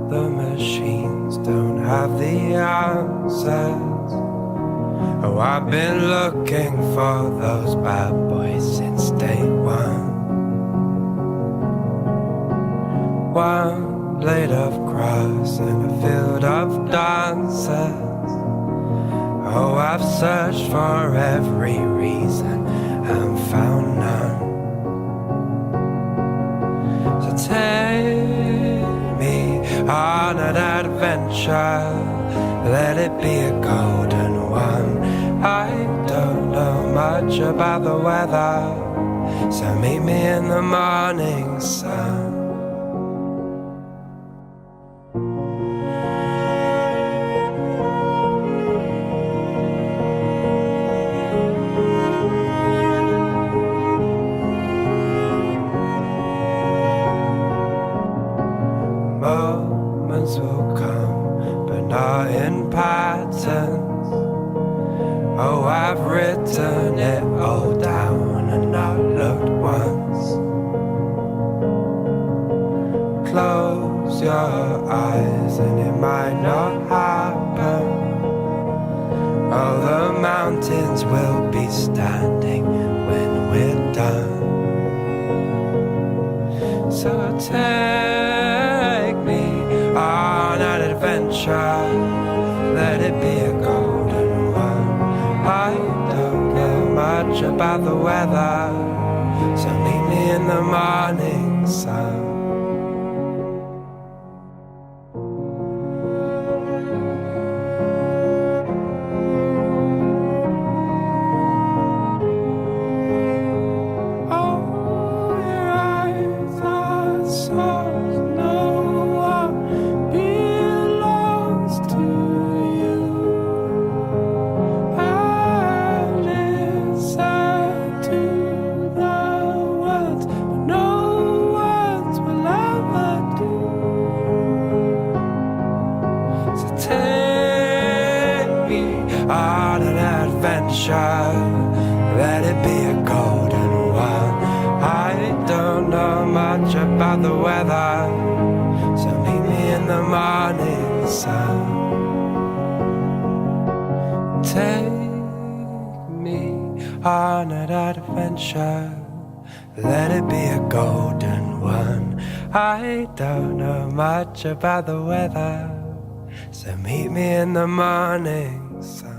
the machines don't have the answers. Oh, I've been looking for those bad boys since day one. One blade of grass in a field of dancers. Oh, I've searched for every reason and found none. So take me on an adventure, let it be a golden one. I don't know much about the weather, so meet me in the morning sun. Moments will come, but not in patterns. Oh, I've written it all down and not looked once. Close your eyes and it might not happen. Oh, the mountains will be standing when we're done. So take me on an adventure, let it be a golden one. I don't know much about the weather, so meet me in the morning sun. On an adventure, let it be a golden one. I don't know much about the weather, so meet me in the morning sun. Take me on an adventure, let it be a golden one. I don't know much about the weather, so meet me in the morning sun.